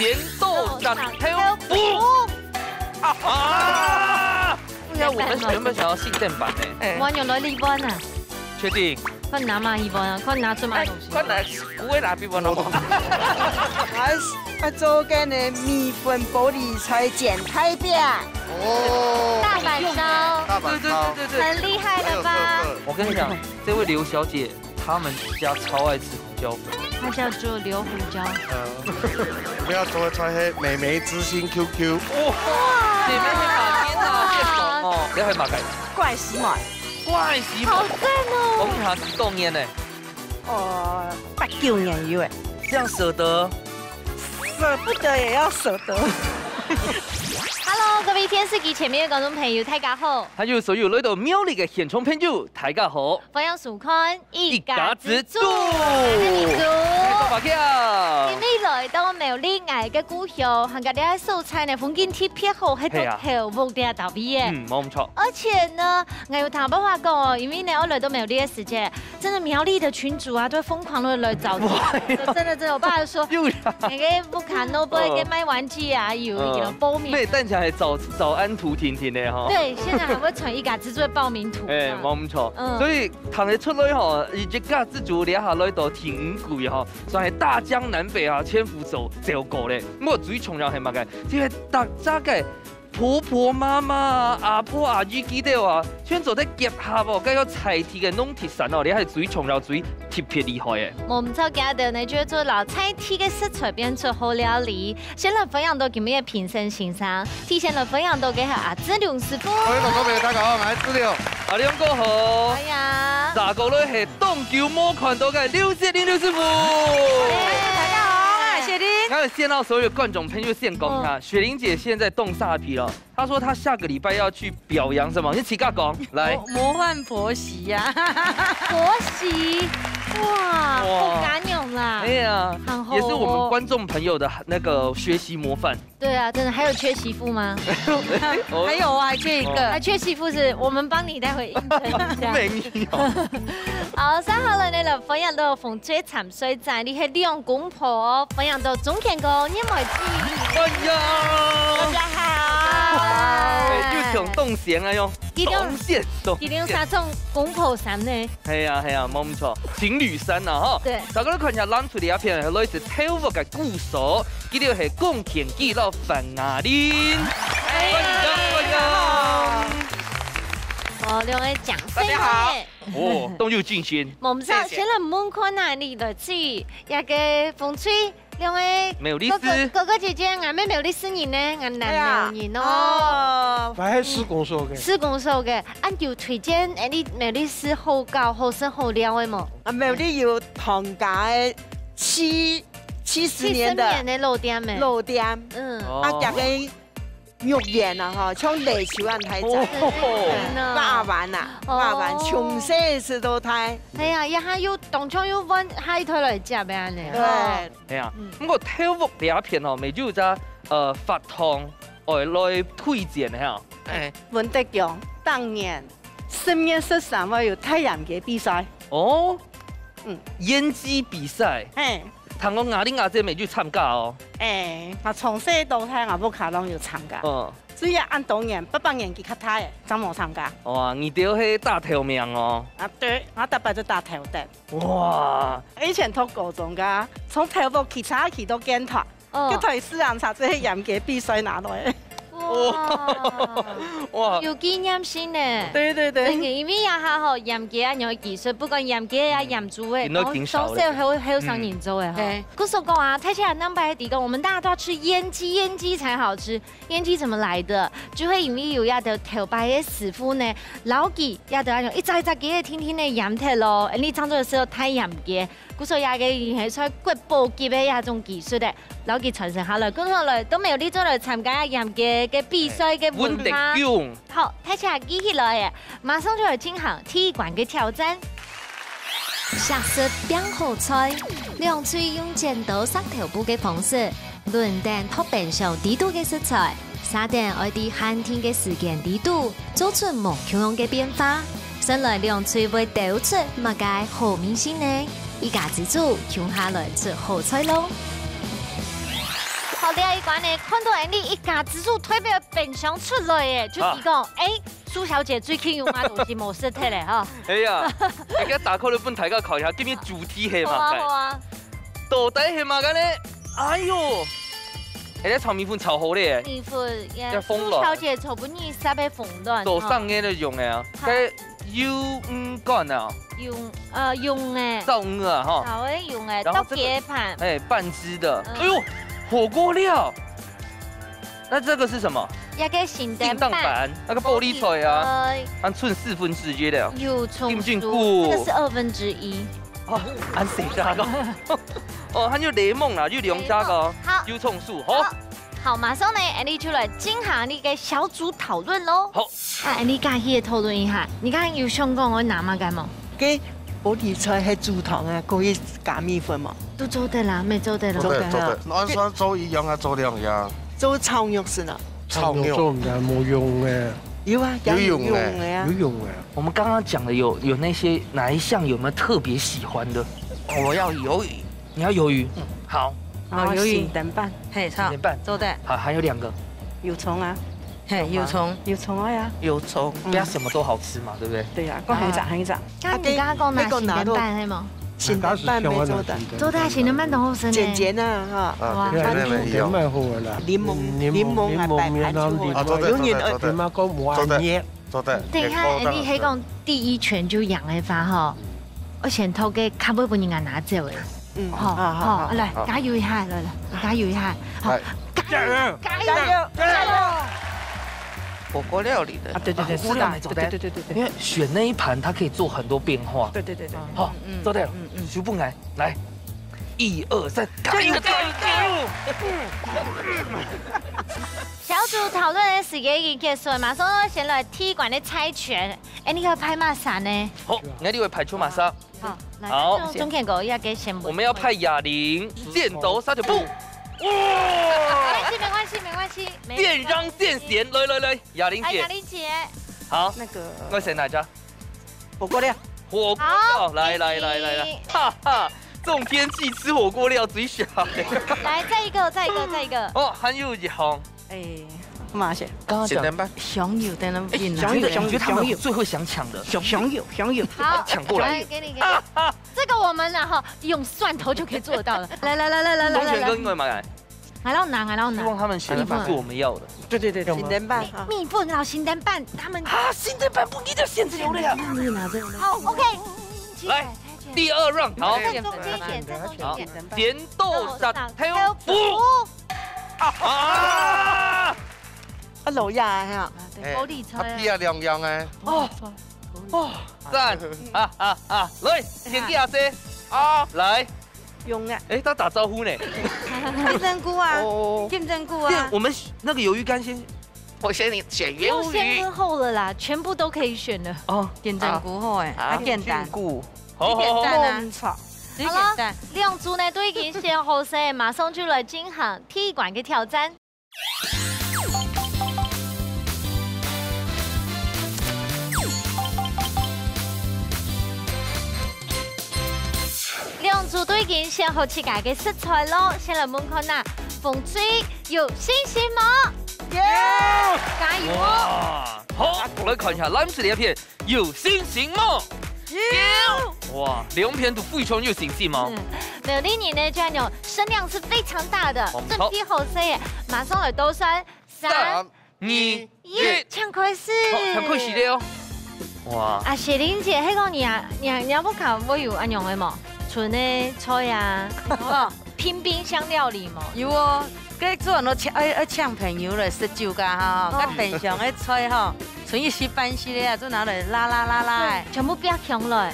咸豆酱挑夫啊！对啊，我们原本想要性电版呢。我用来呢碗啊，确定？快拿嘛呢碗啊，快拿出嘛东西。快拿，古威拿比我弄好。做嘅呢米粉玻璃菜剪开饼。哦，大阪烧，大阪烧，对，很厉害了吧？我跟你讲，这位刘小姐，他们家超爱吃胡椒粉。它叫做刘胡椒。不要做菜黑美眉之星 QQ。哇！姐妹去马天啊，变爽哦！你要去马街？怪喜买。怪喜好赞哦！我们几多年呢？89年有诶，这样舍得？舍不得也要舍得。Hello， 各位電視機前面嘅觀眾朋友，大家好。還有所有來到廟裏嘅現場朋友，大家好。歡迎收看一家之主。大家今日來到苗栗我嘅故鄉，行家啲素菜呢，風景特別好，喺度頭目啲特別嘅。冇錯。而且呢，我有談辦法講，因為呢，我來到苗栗嘅時間，真的苗栗的群主啊，都瘋狂的來找你。真的，我爸說，那個不卡諾貝嘅賣玩具啊，有報名。咩？但係早安圖婷婷嘅哈。對，現在還會傳一家之主嘅報名圖。冇錯。所以行嚟出來吼，一家之主掠下來都挺貴吼，算係大江南北啊，千夫走過咧。我最重要係乜嘅？即係大家婆婆媽媽、阿婆阿姨記得啊，全做得結合哦，咁個菜鐵嘅弄鐵神哦，你係最重要、最特別厲害嘅。我唔錯記得呢，就做老菜鐵嘅食材變出好料理。先來分享到今日嘅評審欣賞，提前來分享到嘅係阿志良師傅。各位觀眾朋友，大家好，我係志良。阿兩哥好。哎呀。大個女係東橋摸看到嘅劉雪玲劉師傅。大家好，我係雪玲。剛才先到所有觀眾朋友先講下，雪玲姐現在凍煞皮了。她說她下個禮拜要去表揚什麼？你自己講來。魔幻婆媳呀，婆媳，哇，好感人啦！哎呀，也是我們觀眾朋友的那個學習模範。對啊，真的，還有缺媳婦嗎？還有啊，還缺一個，還缺媳婦是我們幫你待會應徵一下。沒有。好，三號人你就分享到風吹殘水仔，你係兩公婆分享到總乾哥你咪知。哎呀，大家好。又想動線啊用，動線。一定要殺種公婆衫呢？係啊，冇唔錯，情侶衫啊嗬。對。大家都看下攬出嚟一片係類似跳舞嘅故事，佢哋係貢獻記錄范雅玲。哎呀！哦，兩位掌聲。大家好。哦，都有進行。我唔知，先嚟問看下你來自一個風吹。兩位哥哥姐姐，俺妹苗栗4年呢，俺男苗人咯。我係施工所嘅。施工所嘅，俺要推薦你苗栗4好教、好生、好料嘅冇？苗栗有唐街70年的老店嘅。老店，啊，入去肉圓啊，嗬，像泥鰍咁睇仔，霸王啊，霸王，從細食到大。係啊，一下要當場要揾海苔來食俾人哋。對。係啊，咁個跳舞呢一片哦，咪就係發糖來推薦嚇。文德強當年10月13號有太陽節比賽。哦。演技比賽。同我雅玲阿姐咪去參加哦。我從細到大我冇卡攏有參加。只要按當年800年紀較大嘅，真冇參加。哇，你哋係大頭命哦。啊對，我特別就大頭的。哇！以前讀高中噶，從頭部起叉起到肩頭，佢台私人查這些嚴格比賽拿來。哇！有經驗先呢。對。因為也下好嚴格啊，有技術，不過嚴格啊嚴做嘅，從小好上研究嘅哈。故事講啊，台下200地公，我們大家都要吃醃雞，醃雞才好吃。醃雞怎麼來的？就會因為有一條頭白嘅師傅呢，老雞一條一隻嘅天天的鹽鐵咯，你創作嘅時候太嚴格。故事也嘅係在國寶級嘅一種技術嘅，老雞傳承下來，跟落來都沒有呢種來參加嚴格嘅比賽嘅文化。好，睇下機器來，馬上就來進行體育館嘅挑戰。下色變好菜，兩嘴用剪刀塞頭部嘅方式，輪等托變上地度嘅食材，撒點愛啲寒天嘅時間地度，做出無窮樣嘅變化。先來兩嘴會抖出乜嘅好明星呢？一家之主，用下來做好菜咯。好了一关呢，看到你一家之主特别变相出来耶，就是讲，苏小姐最近用啊就是模式贴嘞哈。哎呀，而家打開你本題家考一下，今日主題係嘛？好啊。到底係嘛嘅咧？哎呦，而家炒米粉炒好咧。米粉也蘇小姐炒不你三杯風亂。手上嘅咧用嘅啊，佢油乾啊。用誒。照啊哈。好誒用誒，刀碟盤。半隻的。哎呦，火鍋料。那這個是什麼？一個鹹蛋板，那個玻璃菜啊，按寸1/4的。有葱酥，這個是1/2。哦，按誰加個？哦，還有檸檬啦，有檸檬加個。好，有葱酥，好。好，馬上呢，Andy 出來進行你嘅小組討論咯。好。Andy 介意討論一下，你剛剛有想講我哪嘛嘅冇？嘅玻璃菜係煮湯啊，可以加米粉嘛？都做得啦，沒做得啦。做得，按算做一樣啊，做兩樣。做炒肉是啦。炒肉做唔係冇用嘅。有啊，有用的呀。有用嘅。我們剛剛講的有那些哪一項有沒有特別喜歡的？我要魷魚，你要魷魚。好。魷魚蛋拌，嘿，炒拌做的。好，還有2個。有蔥啊。嘿，有蔥，有蔥呀。有蔥，不要什麼都好吃嘛，對不對？對呀，個很雜很雜。你剛剛講哪鹹蛋拌係冇？鹹蛋拌沒做的。做得鹹蛋拌都好食呢。簡簡啊哈。哇，點樣好噶啦？檸檬係擺盤出啊，做得，點解講玩嘢？做得。等一下，你係講第一拳就贏嘅話嗬，我前頭嘅卡杯半年拿走嘅。好，來加油一下，來，加油一下，好，加油，加油，加油！火鍋料理的，對，火鍋料沒做對，因為選那一盤，它可以做很多變化。對，好，做對了，徐步來，1、2、3，加油！小組討論嘅時間已經結束，馬上先來踢館的猜拳。你要派乜啥呢？好，你會派出馬莎。好，中間個要給先。我們要派啞鈴、箭斗、沙條布。哇！沒關係。電秧電弦，來，啞鈴姐。啞鈴姐。好，那個我選哪家？火鍋料。火鍋料，來，哈哈，這種天氣吃火鍋料最香。來，再一個。哦，還有一項。馬姐，剛剛講香油在那邊。香油，我覺得他們最會想搶的。香油。好，搶過來。給你。這個我們哈用蒜頭就可以做得到了。來。龍泉哥因為嘛來。來到哪？希望他們選的是我們要的。對，鹹蛋拌。米粉然後鹹蛋拌，他們鹹蛋拌不一定限制流量。好 ，OK。來，第2 round，好。好，剪豆沙條布。老呀哈。玻璃菜。啲啊兩樣嘅。讚，來，點幾下先？來。用啊！他打招呼呢。金針菇啊，金針菇啊。我們那個魷魚乾先，我選你選魷魚。先跟後了啦，全部都可以選的。哦，金針菇好誒，還簡單。好。最簡單。兩組呢都已經選好曬，馬上就來進行踢館嘅挑戰。兩組都已經選好自己嘅食材咯，先來問看呐，馮追有信心嗎？加油哦！好，來看一下藍色的一片，有信心嗎？哇，2片都非常有信心嗎？沒有，呢年呢，這樣有聲量是非常大的，整批好勢，馬上來倒算3、2、1，搶開始！搶開始了！哇！啊，雪玲姐，迄個你不考我有安樣的冇？純的菜啊，拼冰箱料理冇？有哦，嗰做人都搶朋友來食酒噶哈，嗰冰箱嘅菜哈，純一時半時的啊，做拿來拉，全部不要搶了。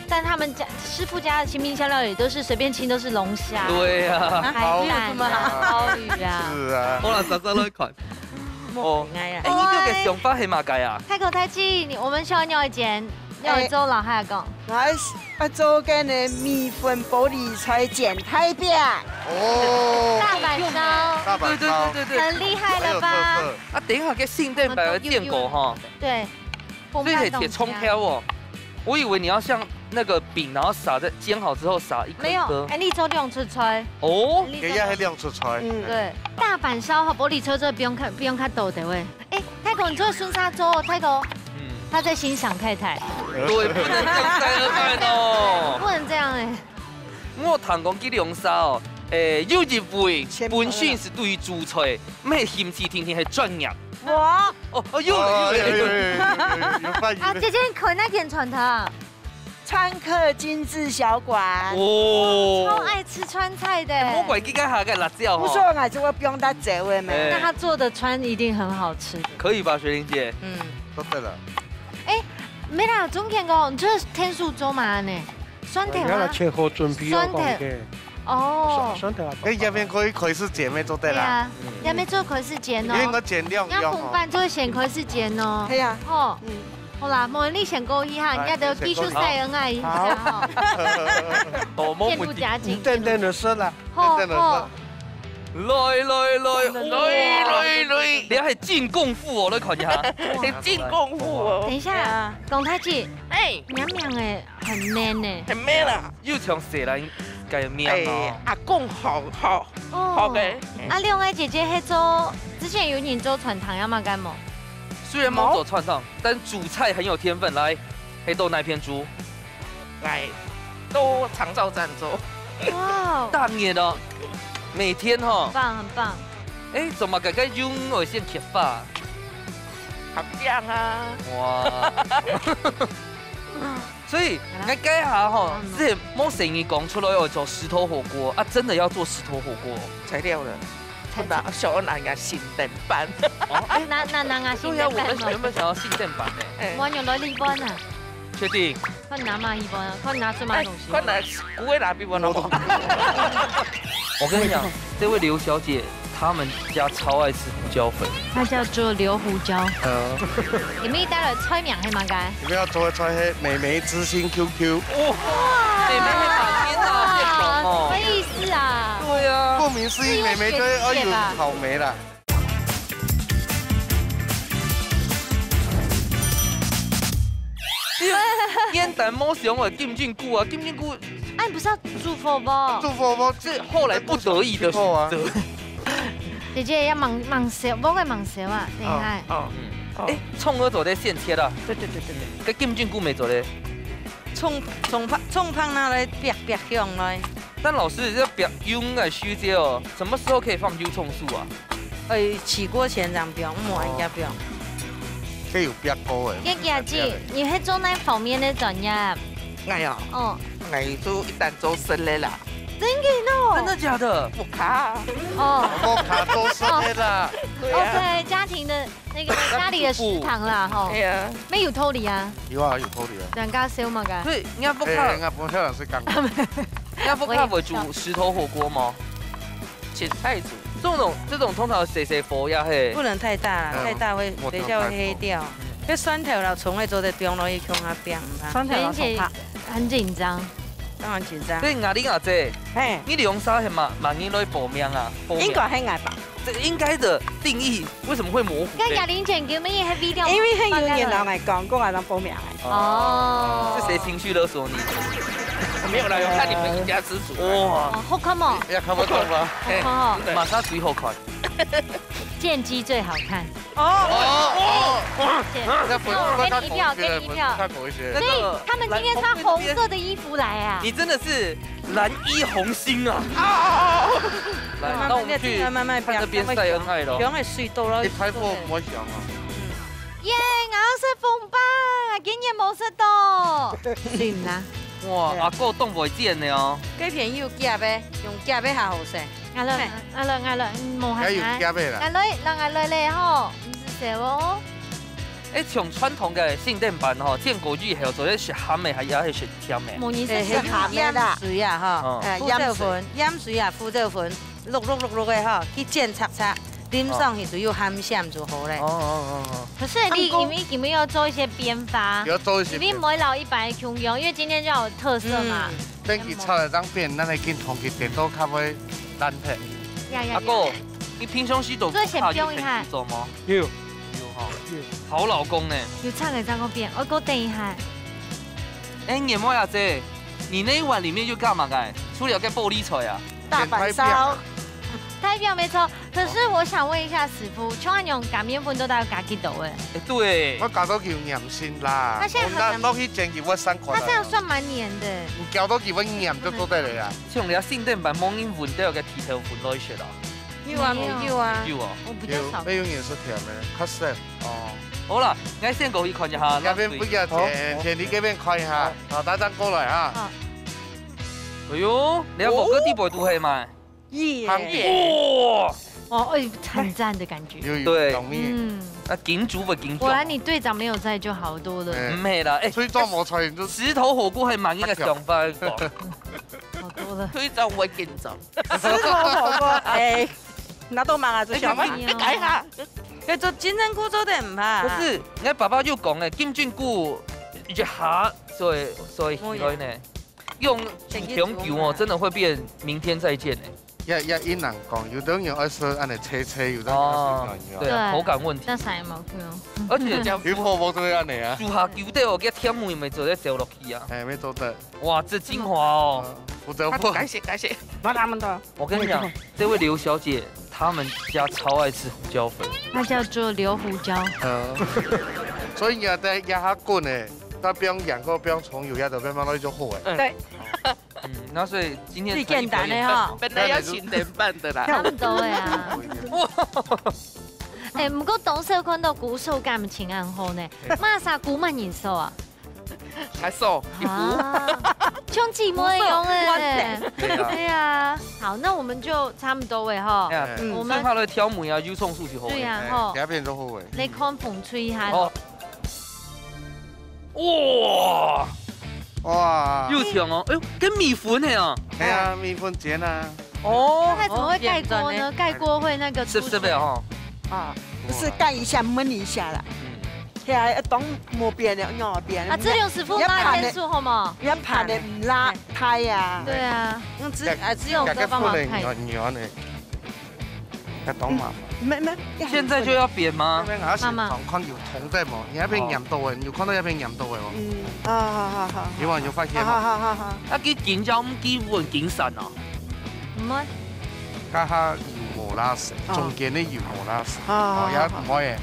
但他們家師傅家的新冰箱料理都是隨便清，都是龍蝦。對啊，海膽啊，鮑魚啊。是啊。好啦，實質來看。哦，呢個嘅想法係乜計啊？太口太氣，我們需要尿一間，尿一周老海講。我做緊嘅米粉玻璃菜剪太扁。大阪燒。對，很厲害了吧？啊，等一下嘅聖誕擺嘅電果哈。對。所以係鐵蔥條哦，我以為你要像那个饼，然后撒在煎好之后撒一颗没有，哎，你做亮出菜哦，给也系亮出菜。对，大阪烧和玻璃车这不用看抖的喂。哎，泰国你做孙沙粥，泰国，他在欣赏太太。对，不能这样塞二饭哦，不能这样哎。我谈讲去龙沙哦，有一位本身是对主菜，咩嫌弃天天系专业。我哦，有啊，姐姐你可那点传他。川客精致小馆哦，超爱吃川菜的。我怪几下个辣椒不说我就我不用他这位没。那他做的川一定很好吃。可以吧，雪玲姐？都对了。哎，没啦，中田哥，你这是天数粥嘛呢？酸甜吗？切好準備我講嘅。哦。酸甜啊。誒，入邊佢是姐妹做對啦。對啊，入面做佢是煎哦。因為我剪亮要公辦做咸佢是煎哦。係啊。哦。好啦，無人你先過去哈，人家就繼續晒恩愛一下哈。哦，渐入佳境。淡淡的色啦。好。來，你係進貢婦哦，你看一下，進貢婦哦。等一下，龔太姐，哎，娘娘哎，很 man 哎，很 man 啦，又從蛇來嘅面哦。阿公好嘅。啊，兩位姐姐係做之前有你做傳堂要嘛幹麼？雖然冇做傳堂，但煮菜很有天分。來，黑豆那片豬，來，都長照贊助。哇，大面哦，每天哈，很棒很棒。哎，怎麼改改用我先貼法？好棒啊！哇！所以改改下哈，之前冇生意講出來要做石頭火鍋啊，真的要做石頭火鍋。材料呢？那小恩人家新店版。那新對啊，店版我們原本想要新店版誒。我用來日本啊。確定？快拿嘛日本啊，快拿出買東西。快拿古威拿比我弄。我跟你講，這位劉小姐，他們家超愛吃胡椒粉。它叫做榴胡椒。你們帶來菜名係嘛嘅？你們要做嘅菜係美眉之星 QQ。哇！美眉係哪邊啊？變種哦。什麼意思啊？對啊。顧名思義，美眉就要有草莓啦。煙彈冇想我金針菇啊，金針菇。哎，你不是要煮火鍋？煮火鍋是後來不得已的選擇。姐姐要忙燒，我會忙燒啊，厲害。哎，蔥兒做在現切啦。對。個金針菇沒做咧。蔥香那來煸香來。但老師這煸用來修這哦，什麼時候可以放油蔥素啊？起鍋前讓煸，唔應該煸。佢有煸過嘅。姐姐，你係做那方面的專業？我呀，我做一旦做生的啦。真嘅喏？真的假的？不卡。哦。我卡做生的啦。OK，家庭的那個家裡的食堂啦，吼。係啊。咩有偷理啊？有啊，有偷理啊。人家燒嘛㗎？所以人家不怕，人家不可能是剛。人家不怕會煮石頭火鍋嗎？芹菜煮。這種通常細火呀嘿。不能太大啦，太大會等一下會黑掉。嗰蒜頭老蟲會做得中落去向下煸，蒜頭老蟲怕，很緊張。當然緊張。所以阿姐，嘿，你龍沙係嘛應該保命啊？應該係捱吧。這應該的定義為什麼會模糊？跟亞玲姐叫咩係 V 掉？因為係有人嚟講，講係當保命嘅。哦。是誰情緒勒索你？沒有啦，有看你們一家之主。哇，好看嗎？也看不懂嗎？好，馬上最好看。劍姬最好看。哦。給你一票，給你一票。所以他們今天穿紅色的衣服來啊！你真的是藍衣紅心啊！來，那我們去看這邊曬恩愛咯。樣係水到咯。你拍貨唔可以想啊！耶！我食鳳巴，竟然冇食到。算啦。哇，阿哥凍袂見的哦。雞片要夾嘅，用夾嘅下好食。阿樂，冇係有夾嘅啦。阿樂咧吼，唔是食哦。誒，從傳統嘅聖誕版吼，建國語係有做啲雪鹹嘅，係也係雪甜嘅。模擬食鹹嘅啦，水啊，嗬，鹽水啊，腐豆粉，碌嘅嗬，去煎擦，淋上去就有鹹餡就好咧。可是你們要做一些變化，要做一些。你唔可以留一百窮用，因為今天就有特色嘛。等佢炒嚟當變，咱嚟見同佢電到較為難睇。阿哥，你平常時都怕有陪做嗎？有哈，好老公呢。要炒嚟爭個邊，我講等一下。哎，眼膜呀姐，你那一碗里面又干嘛的？除了个玻璃菜啊？大阪烧。台表没错，可是我想问一下师傅，像安用擀面粉都带加几度诶？哎，对。我搞到叫鹽先啦。它現在很攞去蒸叫我生款。它这樣算蠻黏的。唔搞到叫我鹽就做得嚟啊。像你聖誕版蒙英粉都有個剃頭粉攞去食咯。有啊，有啊。有啊。我比較少。呢種嘢是甜嘅，較鹹。哦。好啦，我先過去看一下。那邊不要甜，你嗰邊看一下。好，大家過來啊。哎呦，你有冇個地步都係嘛？哇！哦，哎，很赞的感觉。对，嗯，啊，金主不金主。果然你队长没有在就好多了。唔係啦，哎，所以做冇菜就石頭火鍋係蠻應該上翻講。好多了。隊長會緊張。石頭火鍋，哎，那都忙啊，做小你改下。佢做金針菇做得唔怕。不是，我爸爸又講咧，金針菇一下所以呢，用薯條油哦，真的會變明天再見誒。一人講，有啲人愛食安尼車，有啲人愛食對啊，口感問題。那啥冇用。而且有婆婆都會安尼啊。煮下球底哦，嘅甜味咪做得掉落去啊。哎，沒做得。哇，這精華哦。負責不？感謝。把他們的。我跟你講，這位劉小姐，他們家超愛吃胡椒粉。它叫做硫胡椒。所以要得壓下滾誒，但不用鹽過，不用蔥油，壓到慢慢攞就好誒。對。那所以今天最簡單的哈，本來要7點半的啦。差不多呀。哇！哎，不過董事看到鼓手咁情安好呢，馬啥鼓慢人手啊？還瘦一股。胸肌模用哎。對呀。好，那我們就差不多喂哈。我們拍了挑梅啊，油葱酥就好。對呀，哈。第一片都好誒。你看風吹一下。哇！哇！又香哦，哎呦，跟米粉一樣。係啊，米粉煎啊。哦。那怎麼會蓋鍋呢？蓋鍋會那個。是的哈。啊，不是蓋一下燜一下啦。係啊，當冇變的，用變。啊，志龍師傅拉點數好冇？要拍的唔拉太啊。對啊，用志龍哥幫忙拍。沒，現在就要扁嗎？媽媽，看要痛的嘛，有一片鹽到嘅，要看到一片鹽到嘅喎。好。你話要發現好。啊，佢剪咗咁基本剪散啊？唔係。加下油磨拉絲，中間的油磨拉絲。哦，也唔可以。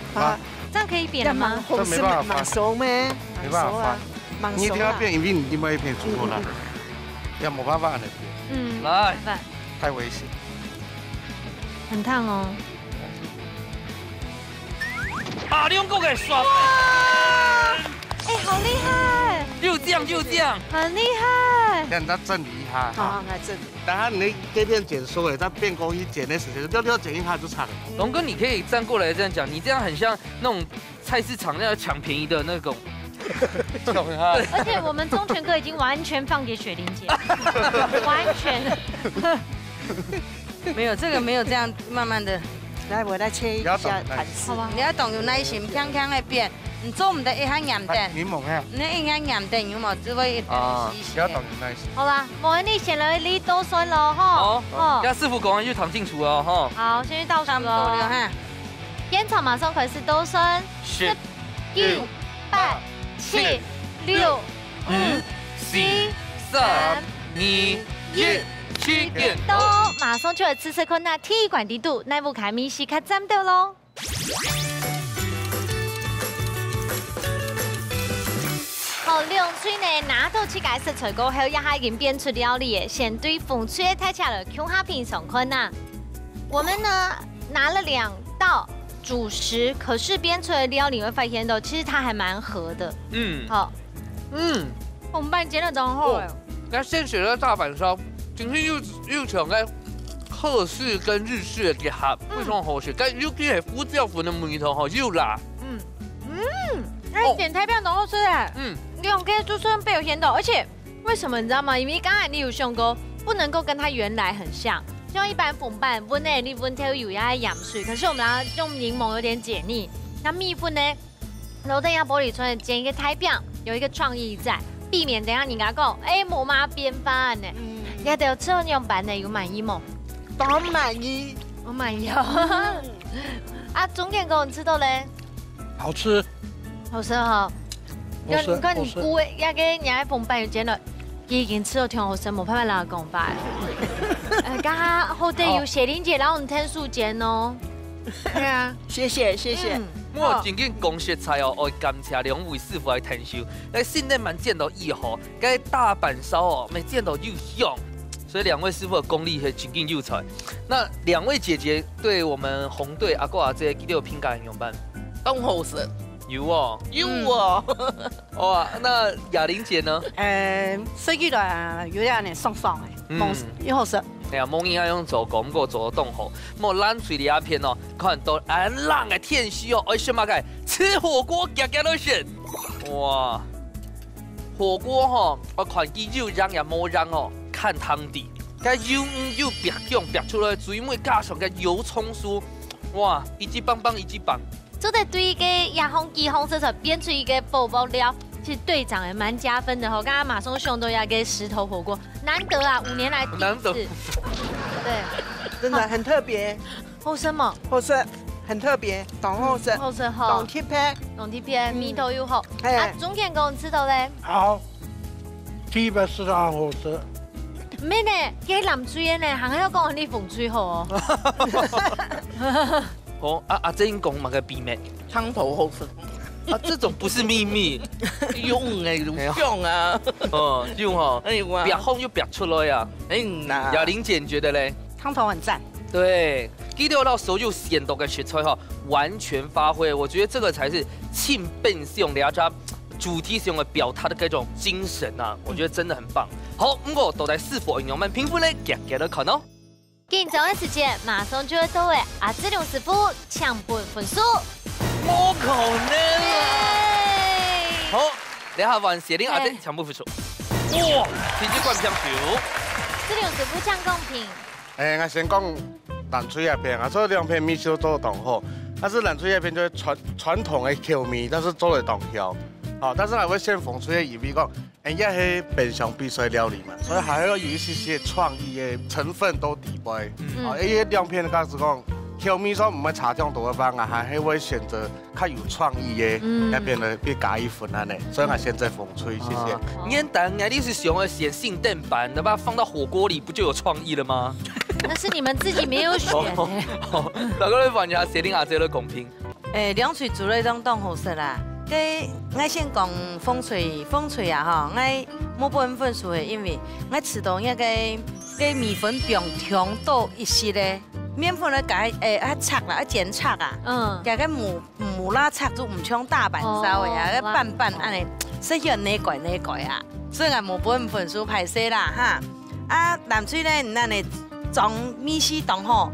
這樣可以扁嗎？這沒辦法熟咩？沒辦法。你一定要變，因為你另外一片煮過啦，也冇辦法嚟變。來，太危險。很燙哦。啊，你用夠嘅爽！哎，好厲害！就這樣，很厲害。人家真厲害。好，真。等下你這片剪熟了，再變工藝剪的時間，要剪一下就差了。龍哥，你可以站過來這樣講，你這樣很像那種菜市場那搶便宜的那種。而且我們忠犬哥已經完全放給雪玲姐，完全。沒有這個沒有這樣慢慢的，來我來切一下盤絲，好吧？你要懂有耐心，輕輕的變，你做唔得一下鹽蛋，檸檬啊，你一下鹽蛋有冇只會要懂有耐心。好啦，冇你先來你倒水咯，哈。好，家師傅講完就躺進廚了，哈。好，先去倒水咯。煙草馬上開始倒水，10、9、8、7、6、5、4、3、2、1。7點多，馬上就來試試看那鐵管地度，內部開咪是較針到咯。好，兩嘴呢拿到去解食材過後，一下已經變出料理嘅，先對風吹太強了，看下平常看吶。我們呢拿了2道主食，可是編出來的料理會發現到，其實它還蠻合的。好，紅白煎得真好誒。那現學的大阪燒。今天又搶個鶴式跟日式嘅結合，非常好食。跟尤其係胡椒粉嘅梅頭好又辣。那點太漂亮好吃誒。用嘅就是被有鹹到，而且為什麼你知道嗎？因為剛才你有想過，不能夠跟它原來很像，像一般粉飯，溫呢你溫條油呀鹽水，可是我們要用檸檬有點解膩。那米粉呢，然後等下玻璃窗煎一個太漂亮，有一個創意在，避免等下你講冇嘛變飯呢。你哋有吃到那種版的有滿意嗎？當然滿意，我滿意哦。啊，總點給我吃到嘞？好吃，好吃哈。你看你姑一個人喺澎湃魚煎了，已經吃到挺好食，冇辦法讓佢講法。剛剛後底有謝玲姐，然後你聽數煎哦。對啊，謝謝。我真正講食材哦，我感謝兩位師傅來聽秀。那新店蠻見到一號，該大阪燒哦，沒見到又香，所以兩位師傅的功力係真勁又彩。那兩位姐姐對我們紅隊阿哥阿姐幾條評價用辦？東好食。有哦，有哦。哇，那雅玲姐呢？食起來有點爽爽誒，又好食。哎呀，蒙應該用做廣告做得動好，莫爛嘴的阿片哦，看到俺浪嘅天氣哦，哎什麼個吃火鍋夾夾都選，哇，火鍋吼，我看佢又讓也冇讓哦，看湯底，個油白醬白出來，水梅加上個油蔥酥，哇，一級棒棒一級棒。做得對個亞紅雞紅色變出一個爆爆料。其實隊長也蠻加分的哈，剛剛馬松兄都要給石頭火鍋，難得啊，5年來第一次，對，真的很特別。好食嘛？好食，很特別，懂好食，好食哈，懂貼片，懂貼片，味道又好。啊，中田哥你知道咧？好，基本上好食。唔係呢，佢南水嘅呢，行喺度講你風水好哦。好，阿珍講嘛個秘密，湯頭好食。啊，這種不是秘密，用香啊，用哈，表紅又表出來呀。雅玲姐你覺得嘞？湯頭很讚。對，第六道時候就顯到個食材哈，完全發揮，我覺得這個才是慶本上的家主題上的表達的這種精神啊，我覺得真的很棒。好，我到底是否應用們評分呢？給了看哦。緊張的時間馬上就會到位，阿志龍師傅搶本分數。冇可能啊！好，等下換謝玲阿姐搶本分數。哇，直接灌上球。志龍師傅搶公平。我先講冷水那邊啊，這兩片米線都做得很好，但是冷水那邊就是傳統的口味，但是做得當香。好，但是還會先風水的意味講，因為係本上必須料理嘛，所以還要有一些創意的成分都底背。因為兩片嗰時講。口味說唔係差這樣多嘅方啊，還會選擇較有創意嘅那邊的去加一份安尼，所以我現在風吹，謝謝。你當然你是想要選性電版，那把它放到火鍋裡，不就有創意了嗎？那是你們自己沒有選。大家來問一下謝玲阿姐的公平。兩嘴煮嚟當好食啦。我先講風吹啊哈，我冇本分數嘅，因為我吃到一個米粉餅調到一些咧。麵粉咧解拆啦，剪拆啊，加個木拉拆就唔像大阪燒嘅啊，個拌安尼，所以要呢改啊，所以我冇本分數排泄啦哈。啊，南水咧，咱嚟裝米絲當好，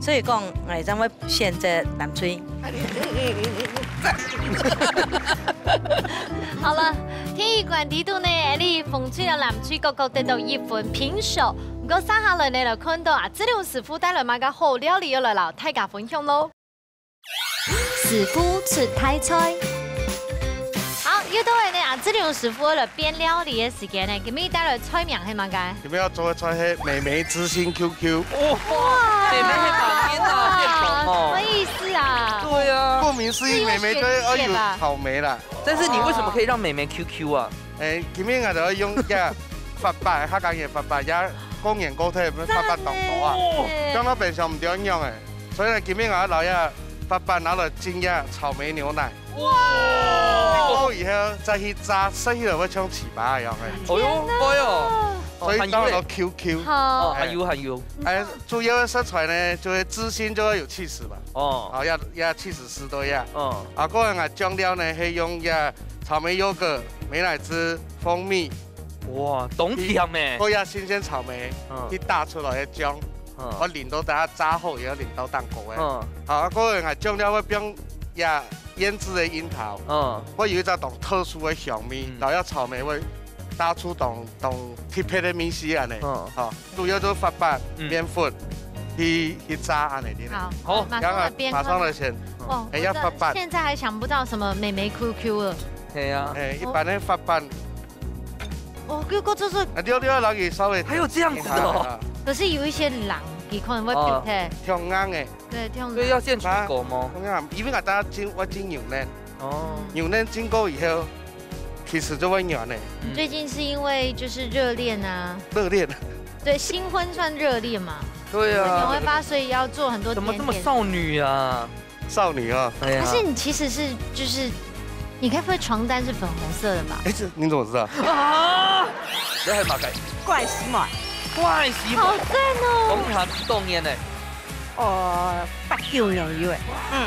所以講我哋將會選擇南水。好了，天宇館地圖呢，你風吹到南水各得到1分平手。唔過三下來你就看到啊，志龍師傅帶來買個好料理要來留大家分享咯。師傅出台菜，好，又到嚟呢啊，志龍師傅嚟編料理嘅時間呢，今日帶來菜名係乜嘅？今日要做嘅菜係美眉之心 QQ。哇，美眉喺旁邊啊，變紅哦。什麼意思啊？對啊，顧名思義，美眉就要有草莓啦。但是你為什麼可以讓美眉 QQ 啊？今日我就用一發白，客家嘢發白一。公園高鐵發白當多啊，將到平常唔點樣誒，所以今日我留一發白拿來煎一草莓牛奶，過後以後再去炸，食起來會像糍粑一樣嘅。哦喲，哎呦，所以當到 QQ，還有，主要的食材呢，就係芝心就要有起司嘛，要起司絲都要，啊，個人啊醬料呢係用草莓優格、美乃滋、蜂蜜。哇，懂甜咩？嗰日新鮮草莓，去打出來嘅醬，我淋到大家炸好，也要淋到蛋糕嘅。好，嗰個係醬料會變醃製嘅櫻桃，我有一隻種特殊嘅香味，然後草莓會打出種特別嘅米絲安尼。好，主要就發白麵粉去炸安尼啲。好，馬上來先。哦，現在還想不到什麼美眉 QQ 了。係啊，一般的發白。哦，這個就是。溜老給稍微。還有這樣子的哦。可是有一些人，佢可能會表態。挺硬嘅。對，挺硬。所以要先出鍋嗎？因為我大家煎牛奶。哦。牛奶煎過以後，其实就会软嘞。你最近是因为就是热恋啊？热恋。对，新婚算热恋嘛？对啊。年会发，所以要做很多。怎么这么少女啊？少女啊！可是你其实是就是，你该不会床单是粉红色的吧？哎，这你怎么知道？啊！你系嘛计？怪洗碗。怪洗碗。好赞哦！讲下冻烟呢？哦，8、9年以为。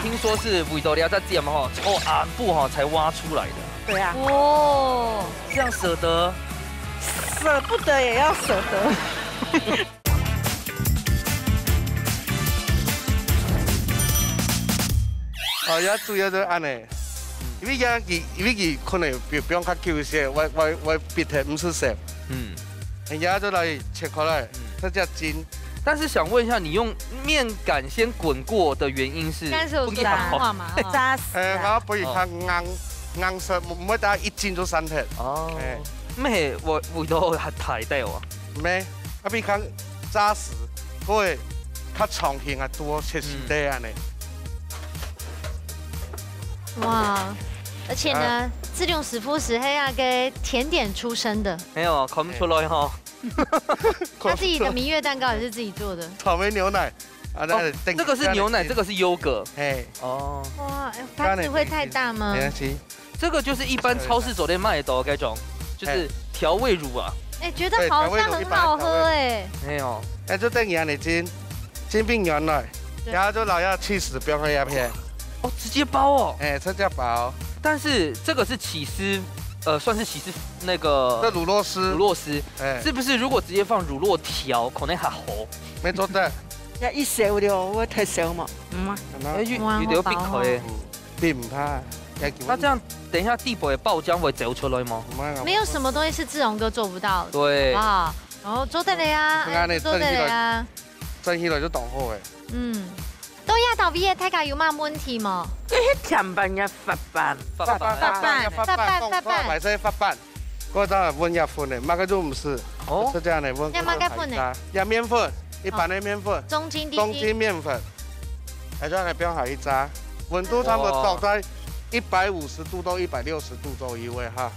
听说是为到了在店哈，从暗部哈才挖出来的。对啊。哦，这样舍得？舍不得也要舍得。哦，也主要就安尼，因为佢可能比较久些，我别的不是食，人家就来切开来，这叫筋。但是想问一下，你用面杆先滚过的原因是？但是有说脏话嘛？扎实。我不如它硬实，唔会打一筋就散脱。哦。咩？我味道係太大喎。咩？啊比較扎實，嗰個較長形啊多，切絲啲安尼。哇！而且呢，自用史夫石黑亚给甜点出身的，没有看不出来哈。他自己的蜜月蛋糕也是自己做的。草莓牛奶，这个是牛奶，这个是优格。哎，哦。哇，盘子会太大吗？没关系。这个就是一般超市走店卖的那种，就是调味乳啊。哎，觉得好像很好喝哎。没有。哎，就等样你煎饼原奶，然後就攞一起司標喺入邊。哦，直接包哦。哎，這叫包。但是這個是起司，算是起司那個。這乳酪絲。乳酪絲，哎，是不是如果直接放乳酪條，可能還好？沒錯的。一小了，我太小嘛。哎，有點必佢。必唔怕。那這樣，等一下地堡嘅爆漿會走出來嗎？沒有什麼東西是志榮哥做不到的。對。啊，然後做得嚟啊，做得嚟啊。蒸起來就當好嘅。嗯。到亞頭尾嘅睇下有乜問題冇？嗰啲甜品嘅法辦，法式法辦，嗰個當然溫一份嘅，乜嘅都唔是。哦，是這樣嘅溫。要乜嘅份呢？要麵粉，一般的麵粉。中筋麵粉，係這樣嚟標好一紮，溫度差不多到在150度到160度左右哈。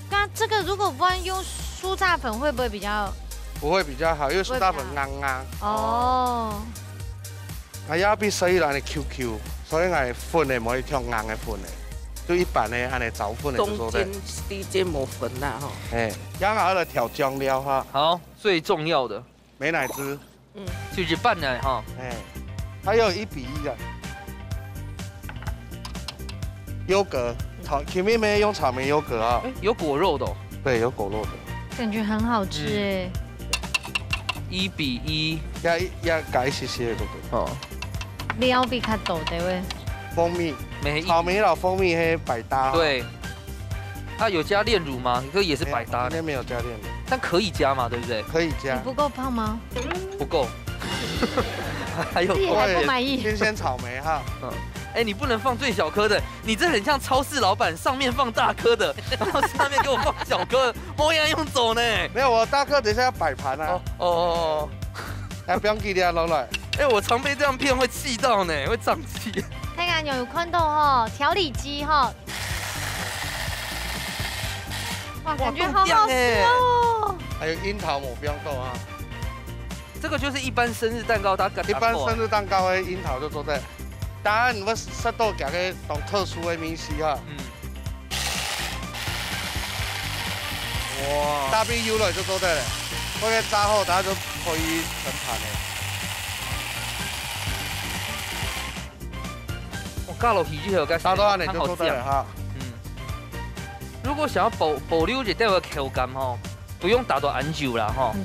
那這個如果不然用酥炸粉會不會比較？不會比較好，因為酥炸粉硬。哦。啊，也必須要嚟 QQ， 所以係粉嘅唔可以挑硬嘅粉嘅，就一般嘅按嚟走粉嚟做的。中間冇粉啦哈。哎，然後嚟調醬料哈。好，最重要的美乃滋，就是拌奶哈。哎，還有1比1的優格，前面沒用草莓優格啊。有果肉的。對，有果肉的。感覺很好吃哎。1比1，要改些些都對。哦。料比較多對喂。蜂蜜，草莓老蜂蜜黑百搭。對。它有加煉乳嗎？這個也是百搭的。今天沒有加煉乳，但可以加嘛，對不對？可以加。你不夠胖嗎？不夠。還有。自己還不滿意。新鮮草莓哈。哎，你不能放最小顆的，你這很像超市老闆，上面放大顆的，然後下面給我放小顆，冇人用走呢。沒有，我大顆等一下要擺盤啊。哦。哎，不用記你啊，老來。哎，我常被這樣騙，會氣到呢，會脹氣。睇下有看到哈，調理機哈。哇，感覺好好吃哦。還有櫻桃抹冰豆啊。這個就是一般生日蛋糕，它一般生日蛋糕的櫻桃就做在。當然，我適度加個當特殊的米絲哈。哇！大邊油來就做得嘞，我嘅炸好，大家就可以整盤嘞。我加落去之後，加到安尼就做得嘞哈。如果想要保留一點個口感吼，不用打到很久啦吼。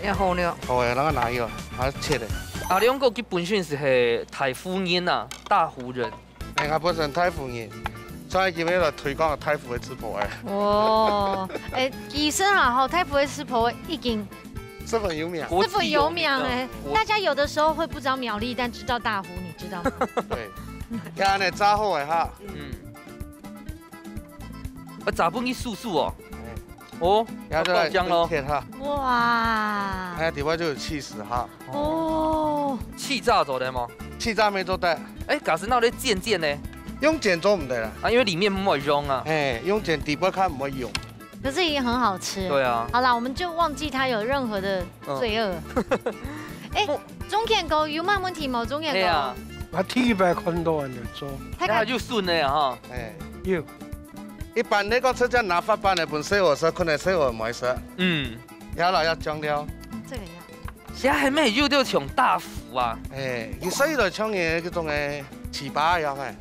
要好了。好誒，那個哪有？還切嘞。阿亮哥基本上是台福人呐，大湖人。哎，我本身台福人，所以今日來推廣台福的吃婆誒。哦，哎，醫生啊，台福的吃婆已經十分有名，十分有名哎。大家有的時候會不知道苗栗，但知道大湖，你知道嗎？對，今日炸好誒哈。炸半去素素哦。哦，然後就來切哈。哇！哎，底下就有氣勢哈。哦，氣炸做的嗎？氣炸沒做得。哎，假使那啲煎呢？用煎做唔得啦。啊，因為裡面唔會溶啊。哎，用煎底部看唔會溶。可是也很好吃。对啊。好啦，我们就忘记它有任何的罪恶。哎，中健哥有冇問題冇？中健哥。啊。我200坤多人嚟做。睇下要順嘅哈。要。一般你講出隻拿法班的本小學生，可能小學唔會食。要啦要醬料。這個要。現在係咩要到搶大福啊？而所以來搶嘢嗰種嘅糍粑有嘅。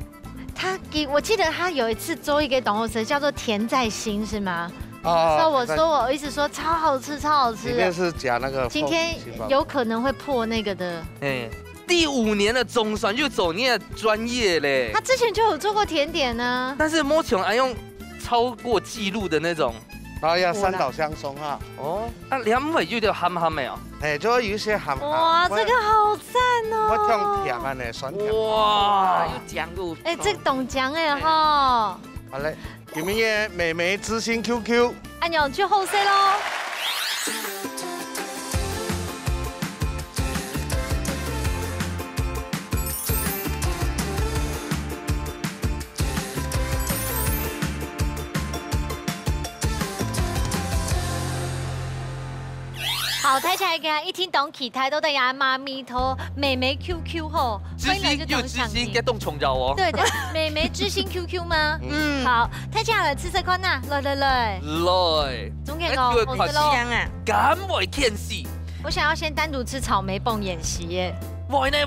我記得他有一次做一個董後生叫做甜在心，是嗎？我一直說超好吃，超好吃。裡面是加那個。今天有可能會破那個的。第5年的總算就走你的專業嘞。他之前就有做過甜點呢。但是摸窮還用超過記錄的那種。然後要三島香鬆啊。兩尾就叫鹹鹹的哦。就會有一些鹹。哇，這個好讚哦。我聽甜啊呢，酸甜。哇，有醬入。這懂醬哎哈。好嘞，裡面嘅美眉知心 QQ。阿牛去後 C 咯。好，睇起來嘅一聽懂其他都得呀，媽咪頭妹妹 QQ 吼，知心又知心，嘅凍蟲油哦。對的，妹妹知心 QQ 嗎？好，睇起來吃食坤啊，來。總結我好香啊，敢為天使。我想要先單獨吃草莓蹦演習耶。喂呢，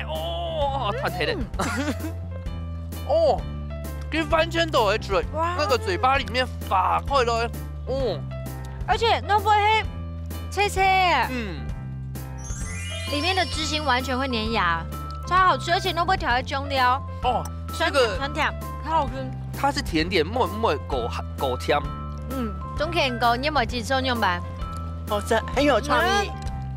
哦，太甜了。哦，跟番茄豆的嘴，那個嘴巴裡面化開來，而且那不會。脆脆，裡面的芝心完全會粘牙，超好吃，而且都不會調喺醬料。酸甜酸甜，好好吃。它是甜點，唔會夠甜。中甜糕，你有冇記錯用吧？好吃，很有創意，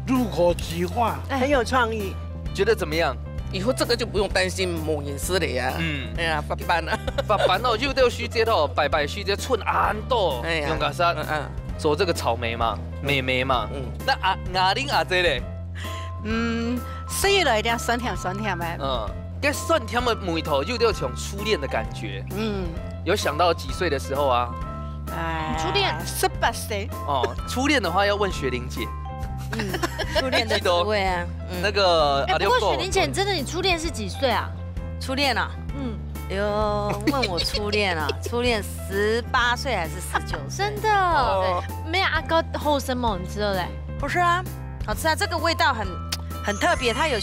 入口即化，很有創意。覺得怎麼樣？以後這個就不用擔心冇飲食了呀。哎呀，發辦啦，發辦哦，要到書街頭拜書街寸安多，用個啥？做這個草莓嘛，妹妹嘛，那阿玲阿姐嘞？食起來一點酸甜的。跟酸甜的味道有點像初戀的感覺。有想到幾歲的時候啊？初戀18歲。初戀的話要問雪玲姐。初戀的滋味啊。那個不過雪玲姐，真的你初戀是幾歲啊？初戀啊？有問我初戀啊？初戀18歲還是19歲？真的，沒有阿哥後生猛，你知道嘞？不是啊，好吃啊，這個味道很特別，它有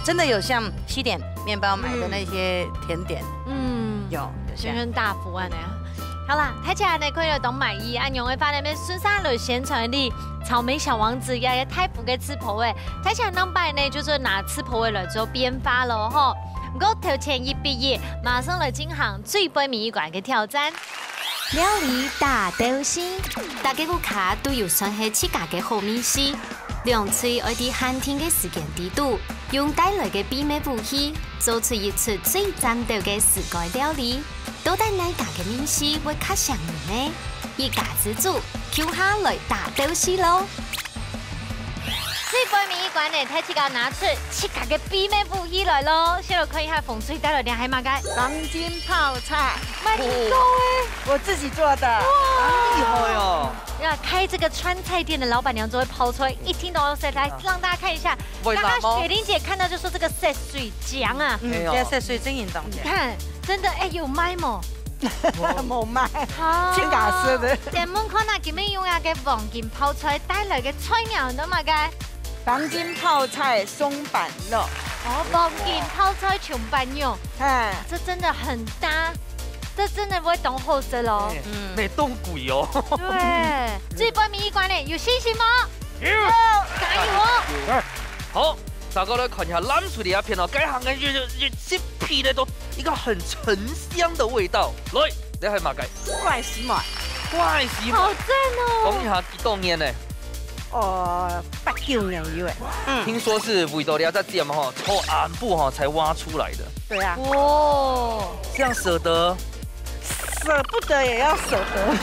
真的有像西點麵包買的那些甜點，有宣傳大福啊那樣。好啦，睇起來呢，佢又懂買衣，按用嘅翻嚟咩？孫沙雷鹹腸的草莓小王子呀，太福嘅吃婆味，睇起來能擺呢，就是拿吃婆味來做編發咯吼。不過頭前一畢業，馬上來進行最杯麵館嘅挑戰。料理大鬥士，大家個卡都有算係自家嘅好面試。兩嘴愛啲限定嘅時間地度，用帶來嘅秘密武器，做出一出最戰鬥嘅世界料理。到底哪家嘅面試會較上癮呢？一家之主，叫下來大鬥士咯！最杯麵館呢，睇自家拿出自家嘅秘密武器來咯，先來看一下風水帶來點係乜嘅？黃金泡菜，賣挺高哎，我自己做的，厲害哦！要開這個川菜店的老闆娘就會拋出來，一聽到來讓大家看一下。剛剛雪玲姐看到就說這個色水醬啊，這色水真嚴重嘅。你看，真的有賣冇？冇賣，好，請假式的。店門口那見面用下嘅黃金泡菜帶來嘅菜苗都乜嘅？黃金泡菜鬆板肉，黃金泡菜松板肉，這真的很搭，這真的不會懂好食咯。沒凍鬼哦。對，最杯麵館呢，有信心嗎？有，加油！好，大家來看一下藍水的一片哦，該行嘅越切皮的都一個很沉香的味道。來，你係乜嘅？怪死麥，怪死麥，好讚哦！講一下幾多年呢？8、9年有誒。聽說是味道料在店哈，從岸部哈才挖出來的。對啊。哇，這樣捨得？捨不得也要捨得，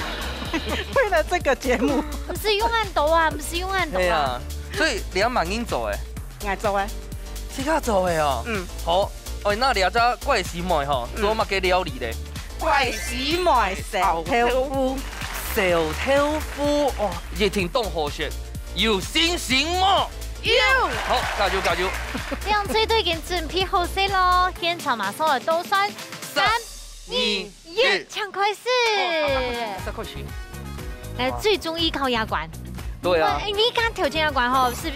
為了這個節目。不是用按豆啊，不是用按豆啊。所以你要慢硬做誒。愛做誒。即刻做誒哦。好。哦，那兩隻怪死麥哈，做乜嘅料理咧？怪死麥石頭菇小豆腐哦，熱情凍河雪，有信心嗎？有。好，加油加油！兩隊都已經準備好勢咯，現場馬上來倒算3、2、1，搶開始！再開始。來，最終依靠牙關。對啊。你剛調整牙關吼，是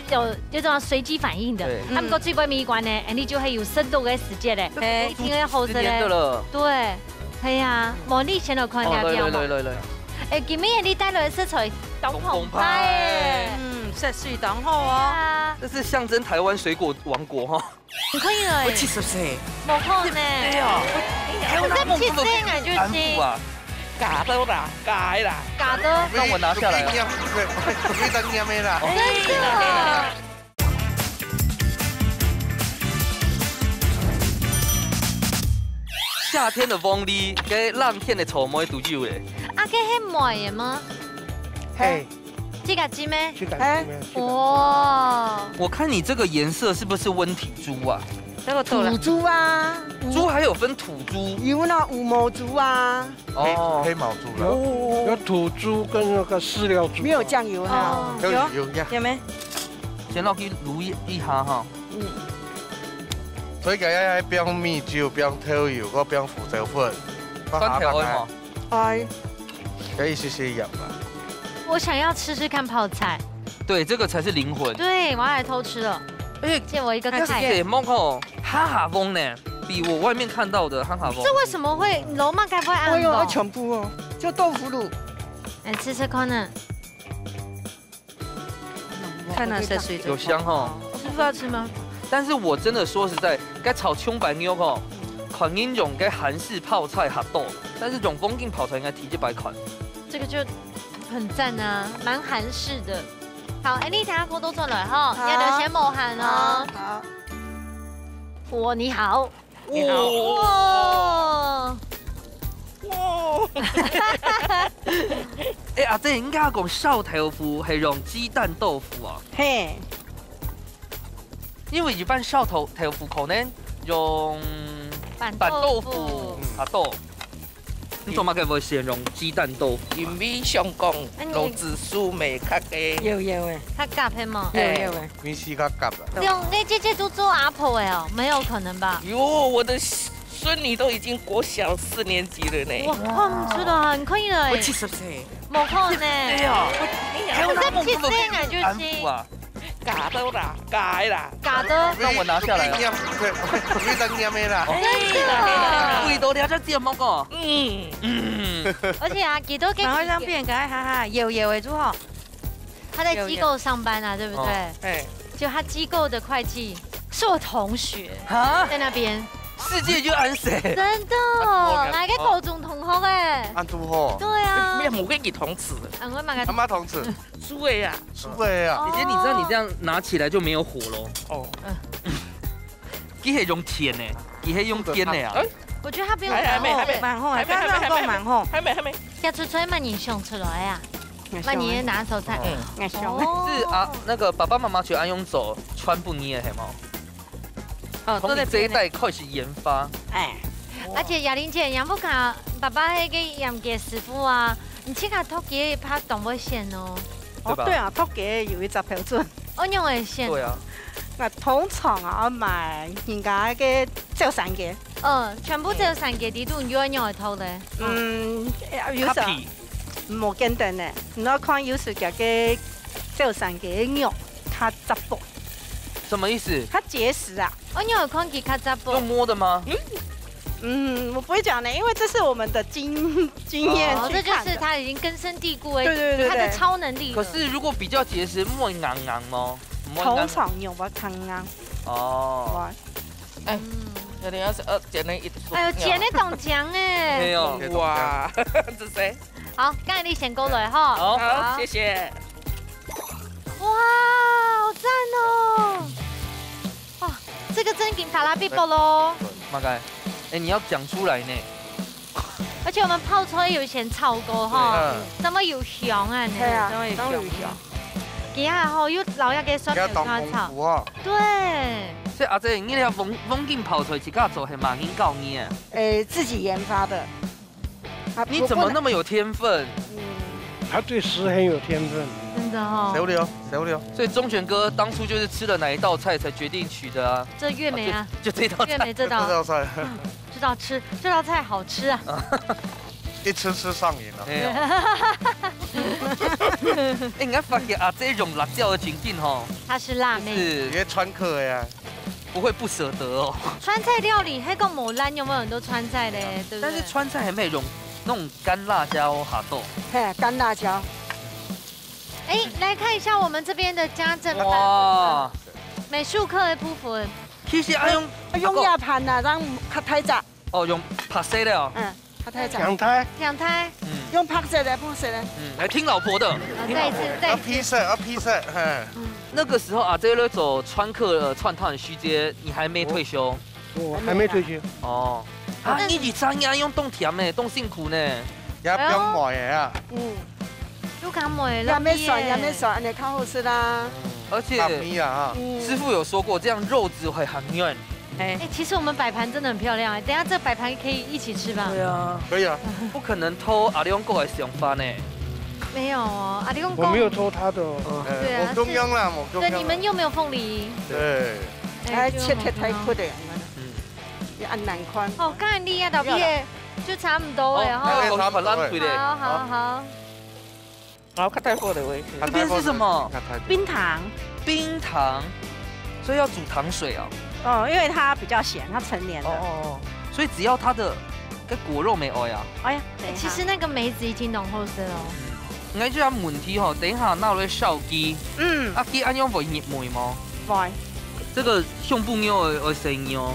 有種隨機反應的。他們個最關咪關呢，你就係有深度嘅時間咧，你聽嘅好勢咧。對，係啊，冇你先來看下表嘛。誒，今日你帶來嘅色彩東澎派，色水當好哦。這是象徵台灣水果王國哈。唔可以嚟。我74。冇可能。哎呀，我在70歲啊，就是。假的啦，假的啦。假的。讓我拿下來。你等你沒啦。真的。夏天的風力跟浪天的草莓都有誒。啊，佢係梅嘅嗎？嘿，這個雞咩？去改哇！我看你這個顏色是不是溫體豬啊？土豬啊，豬還有分土豬，有那五毛豬啊，黑毛豬啦，有土豬跟那個飼料豬，沒有醬油哈，有沒？先落去滷一下哈。所以佢一邊米酒、邊調油、個邊胡椒粉，酸條嘛。哎，可以試試飲啦。我想要吃吃看泡菜。對，這個才是靈魂。對，我要來偷吃了。借我一個菜。這貓口哈哈風呢，比我外面看到的哈哈風。這為什麼會羅馬該不會按？哎呦，全部哦，就豆腐乳。來吃吃看呢。看那色水有香哈。師傅要吃嗎？但是我真的說實在，該炒蔥白牛吼，款英種該韓式泡菜哈豆，但是這種風景泡菜應該提這100款。這個就很讚啊，蠻韓式的。好，你睇下我都出來哈，要留先冒汗哦。好。哇，你好。你好。哇。哇。哎，阿姐應該講燒豆腐係用雞蛋豆腐啊。嘿。因為一般燒豆腐可能用板豆腐哈豆。你做乜嘅會選用雞蛋豆腐？因為香港老子素味較嘅。有誒，較夾係嗎？有誒。米絲較夾啦。用你姐姐都做阿婆哎哦，沒有可能吧？喲，我的孫女都已經國小4年級了呢。哇，看唔出來，很可以嘞。我70歲。冇可能。哎呀，我在70歲啊，就是。假的啦，假的。假的。讓我拿下來。你等你沒啦。貴到你只隻貓個。而且啊，幾多個？然後讓別人哈哈，有為主哦。他在機構上班啊，對不對？哎。就他機構的會計是我同學，在那邊。世界就安誰？真的，哪個高中同學哎？安都好。對啊。咩冇跟你同詞？俺會買個。阿媽同詞。蘇偉啊。蘇偉啊。姐姐，你知道你這樣拿起來就沒有火咯？哦。佢係用甜呢，佢係用甜的啊。我覺得他不用還沒，蠻紅，剛剛夠蠻紅。還沒。要出來慢點送出來呀。那你拿手菜。是啊，那個爸爸媽媽去安永走穿不捏係嗎？哦，從你這一代開始研發。哎，而且雅玲姐，楊富卡爸爸那個楊杰師傅啊，你這個托給拍動物線哦。哦，對啊，托給有一隻標準。我用嘅線。對啊。嗱，通常啊，我買人家嘅照散嘅。全部照散嘅啲都用嚟偷咧。有時冇簡單嘅，你看有時嘅照散嘅肉較雜薄。什麼意思？它結實啊！我有看佢較雜薄。用摸的嗎？我不會講呢，因為這是我們的經驗。哦，這就是他已經根深蒂固誒，對，他的超能力。可是如果比較結實，唔會硬嗎？通常用不較硬。哦。哎，有點要是剪了一。哎呦，剪得懂講誒。沒有。哇，這誰？好，剛才你先過來哈。好，謝謝。哇，好讚哦！哇，這個真給法拉必博咯。馬該，哎，你要講出來呢。而且我們泡菜有先炒過哈，咁麼有香啊？係啊，都有香。幾下吼，又老一個酸梅花炒。對。所以阿姐，你條風景泡菜自己做係蠻難搞呢？自己研發的。你怎麼那麼有天分？他对食很有天分。真的哦。小刘，小刘。所以忠权哥当初就是吃了哪一道菜才决定取的啊？这月梅啊，就这道菜。月梅这道菜，这道菜好吃啊。一吃上瘾了。哎，你看发现啊，这种辣椒的情景哈，她是辣妹，是也川客呀，不会不舍得哦。川菜料理还讲某烂有没有很多川菜嘞？对不对？但是川菜还没有那种干辣椒哈豆。嘿，干辣椒。哎，来看一下我们这边的家政哇，美术课的部分。其实用牙盘啊，让较太杂。哦，用拍色的哦。嗯。两胎，用拍色的，来听老婆的。再一次，要披萨，那个时候啊，这个走川客串烫须街，你还没退休？我还没退休。哦，啊，你去张牙用冻甜呢，冻辛苦呢。也不用买呀。都敢买了。也没爽，你较好吃啦。而且师傅有说过，这样肉质会很软。哎，其实我们摆盘真的很漂亮哎，等下这摆盘可以一起吃吧？对啊，可以啊，不可能偷阿里翁过来想法呢。没有哦，阿里翁我没有偷他的哦。对啊，我中央啦，我中央。对，你们又没有凤梨。对。哎，切太快的，也按难宽。哦，刚才你啊，老毕就差不多了哈。好。好，看太过的味。这边是什么？冰糖。冰糖，所以要煮糖水啊。哦，因为它比较咸，它成年的。哦，所以只要它的个果肉没熬呀。哎呀，其实那个梅子已經濃好些咯。我就有問題吼，等一下拿來燒雞。啊雞安樣會熱梅嗎？會。這個胸部牛會生牛。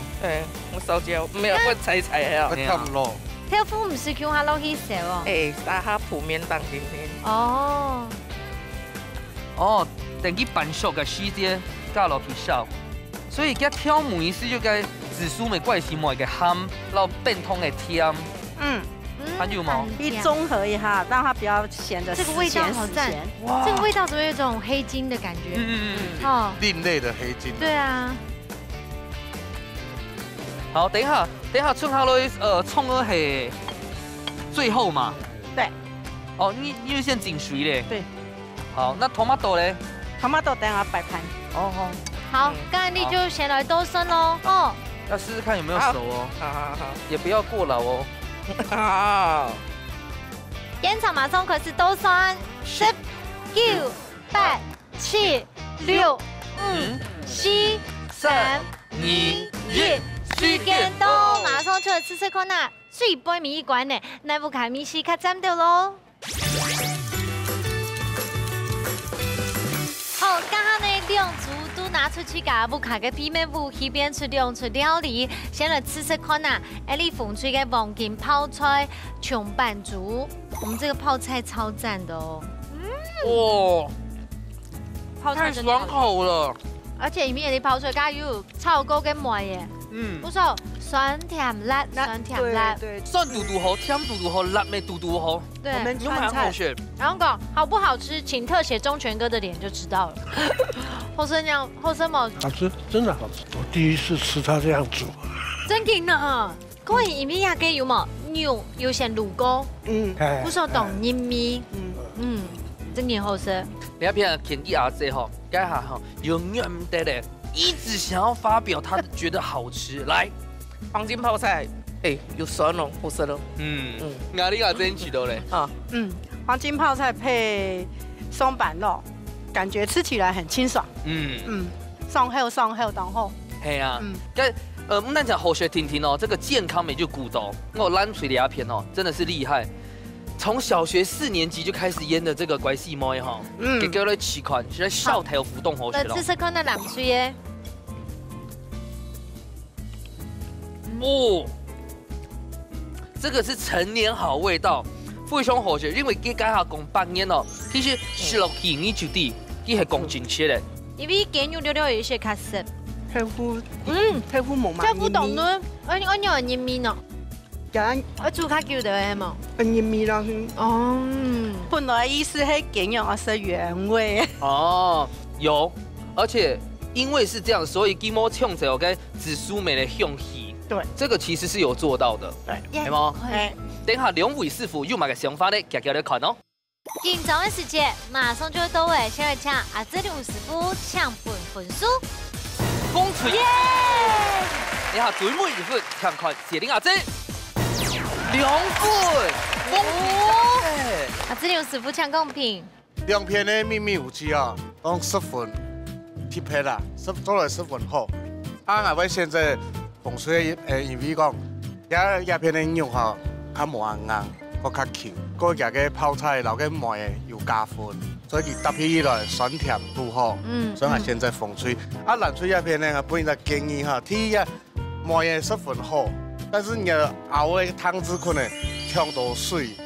我燒焦，沒有我踩啊。差不多。條夫唔是叫下落去燒哦。打下鋪面當今天。哦，等佢半熟嘅時間加落去燒。所以佢挑梅是就該紫蘇梅怪是梅嘅鹹，然後變通嘅甜。還有嗎？一綜合一下，讓它比較鹹的。這個味道好讚，哇！這個味道怎麼有一種黑金的感覺？哦，另類的黑金。對啊。好，等一下剩下來蔥兒係最後嘛？對。哦，你先整水嘞？對。好，那tomato嘞？tomato等下擺盤。哦。好，剛才你就先來多生嘍。哦。要試試看有沒有熟哦。好。也不要過老哦。好。現場馬上開始倒算，10、9、8、7、6、5、4、3、2、1，時間到，馬上出來試試看啦。水杯米一罐呢，那不卡米西卡斬掉咯。好，剛剛呢兩組都拿出去噶，不卡嘅比咩武器變出兩出料理，先來試試看呐。艾麗鳳吹嘅黃金泡菜瓊板竹，我們這個泡菜超讚的哦。哇，泡菜太爽口了，而且裡面的泡菜加有炒高跟梅耶。不錯，酸甜辣，酸甜辣，對，酸嘟嘟好，甜嘟嘟好，辣味嘟嘟好。對，我們川菜。然後講好不好吃，請特寫忠權哥的臉就知道了。後生娘，後生冇好吃，真的好吃。我第一次吃它這樣煮。真勁啊！嗰個入面也嘅有冇牛，有些乳膏，不說懂入面，真勁好吃。你那邊田地阿姐吼，該下吼永遠唔得咧。一直想要發表他覺得好吃，來黃金泡菜，有酸哦，好吃哦。哪裡有真取到嘞？黃金泡菜配松板肉，感覺吃起來很清爽。爽口當好。係啊，我們講後學婷婷哦，這個健康美就古董，我爛水的鴉片哦，真的是厲害。從小學4年級就開始醃的這個乖細妹哈，給各位試看，現在笑台有浮動好吃咯。試試看那藍水耶。哦，這個是陳年好味道，非常好食，因為佢家下講8年咯，其實16年就啲，佢係講真切的。因為雞肉有一些卡實。豆腐冇嘛？豆腐凍咯，我有入面哦。我煮卡叫的係冇。入面咯。本來意思係雞肉是原味。哦，有，而且因為是這樣，所以雞毛唱着跟紫蘇梅的香氣。對，這個其實是有做到的。對，係嗎？等下兩位師傅有乜嘅想法咧，夾夾嚟看哦。紧张的时间马上就要到位，先来抢阿志刘师傅抢分数。风吹耶！你下最尾2分抢看谢玲阿姐2分，风吹。阿志刘师傅抢公平。2片的秘密武器啊，当10分贴配啦，做来10分好。啊，我现在风水因为讲，叶片的肉哈，较无硬，搁较 Q， 搁加个泡菜留个糜的又加分，所以搭配起来酸甜都好。所以我现在风水。啊，南水叶片呢，我本来建议哈，第一糜的10分好，但是你熬的汤汁可能香到水，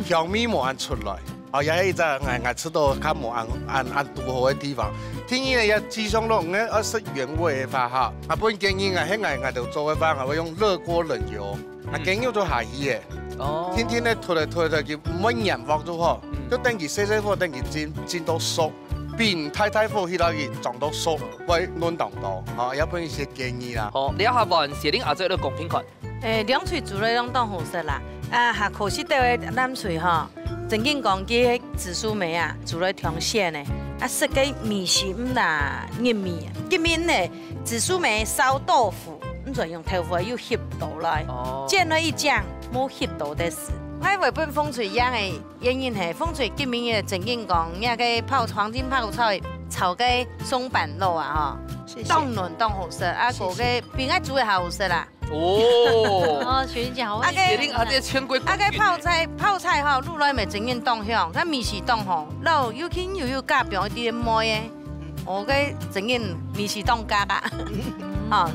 香味无按出来。哦，也係就我吃到較無按度好嘅地方。天然嘅嘢雞胸肉，我食原味嘅話哈，啊本建議我就做嘅話，我會用熱鍋冷油，啊梗要做下魚嘅。哦。天天咧推嚟推去，唔好鹽放咗好，都等佢細火，等佢煎到熟，變太火起來佢撞到熟，會軟當當。哦，一般是建議啦。好，你下問謝玲阿姐嘅公平款。兩喙煮嚟攏當好食啦，啊下可惜到嘅南喙吼。曾經講啲紫蘇梅啊，煮來調鮮呢，啊食個米線啦、熱米，今面呢紫蘇梅燒豆腐，唔再用豆腐要翕到來，煎了一醬冇翕到的事。我為本風水樣嘅原因係風水今面嘅曾經講，那個黃金泡菜炒個松板肉啊，嗬，當嫩當好食，啊嗰個比我煮嘅好食啦。哦，全家好。謝玲阿姐全歸。啊個泡菜吼，滷來咪整件當香，啊米是當紅，然後有輕又有加邊一啲糜嘅，我個整件米是當加啦。哦。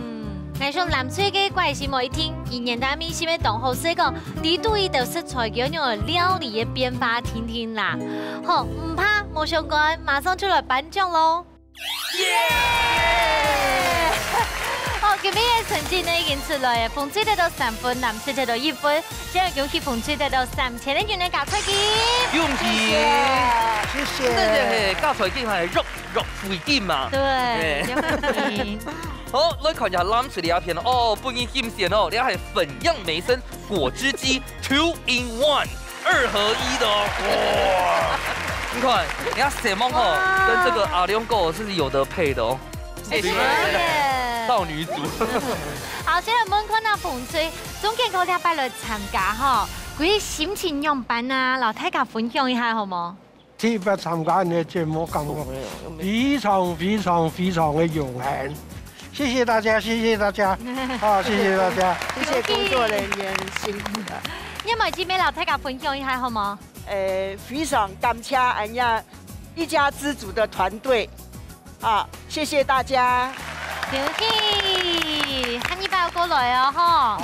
我想南水嘅怪事冇一聽，而年代米是咪當好食個？你對伊道食材叫做料理嘅變化聽聽啦。好，唔怕冇相干，馬上就來頒獎咯。好，今日嘅成績呢已經出來，風吹得到3分，南水得到1分，今日恭喜風吹得到3000元嘅加菜金。恭喜！謝謝。這個加菜金係肉回金嘛？對，好，來看一下南水嘅一片哦，本身險險哦，你係粉樣梅森果汁機 2 in 1 2合1的哦，哇！你看，你看什麼哦，跟這個阿龍狗是有得配的哦。謝謝。少女組。好，現在問看下風吹，總結嗰啲拜來參加嗬，佢心情樣辦啊，老大家分享一下好冇？特別參加你嘅節目，感覺非常嘅榮幸。謝謝大家，謝謝大家，好，謝謝大家，謝謝工作人員辛苦啦。有冇啲咩老大家分享一下好冇？非常感謝俺家一家之主的團隊，啊，謝謝大家。恭喜，喊你包過來哦，哈。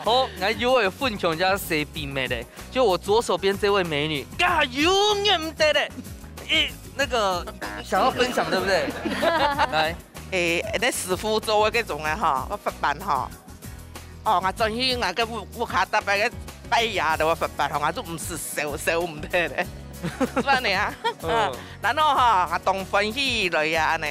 好，我有位分享一下誰比美的，就我左手邊這位美女，嘎，永遠唔得的，那個想要分享對不對？來。你師傅做嘅嗰種啊，嗬，我佛辦嗬，哦，我終於我個烏卡搭嘅拜牙的我佛辦，我都唔是少唔得咧，真係啊，然後嗬，我當歡喜來啊，呢，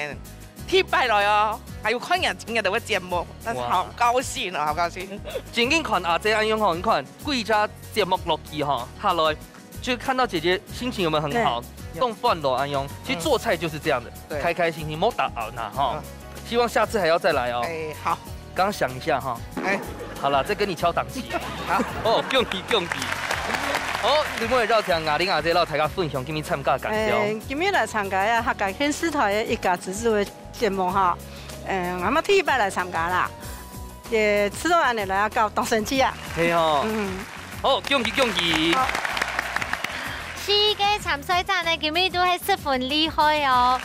貼拜來哦，還有看人今日嘅節目，真係好高興啊，好高興。今天看阿姐安樣嗬，你看貴家節目落去嗬，下來就看到姐姐心情有沒有很好？動飯咯，安用，其實做菜就是這樣的，開開心心，莫打擾他哈。希望下次還要再來哦。好。剛想一下哈。好了，再跟你敲檔期。好。哦，恭喜。好，你們繞聽阿玲阿姐老大家分享今日參加感受。今日來參加呀，客家電視台一家之主嘅節目哈。我們第一擺來參加啦，也知道安尼來搞當神機啊。係哦。好，恭喜。四個參賽者呢，今日都係十分厲害哦。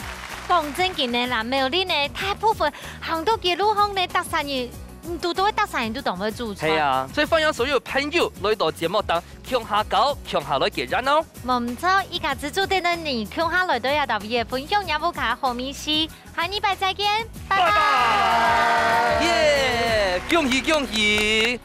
講真嘅呢，嗱，苗栗呢，大部分行到嘅路行呢，搭訕人，都會搭訕人都當會做菜。係啊，所以歡迎所有朋友來到節目當，共下搞，共下來結緣哦。冇錯，依家自助的你，共下來都要特別分享也無卡好米西，下禮拜再見，拜拜。耶，恭喜。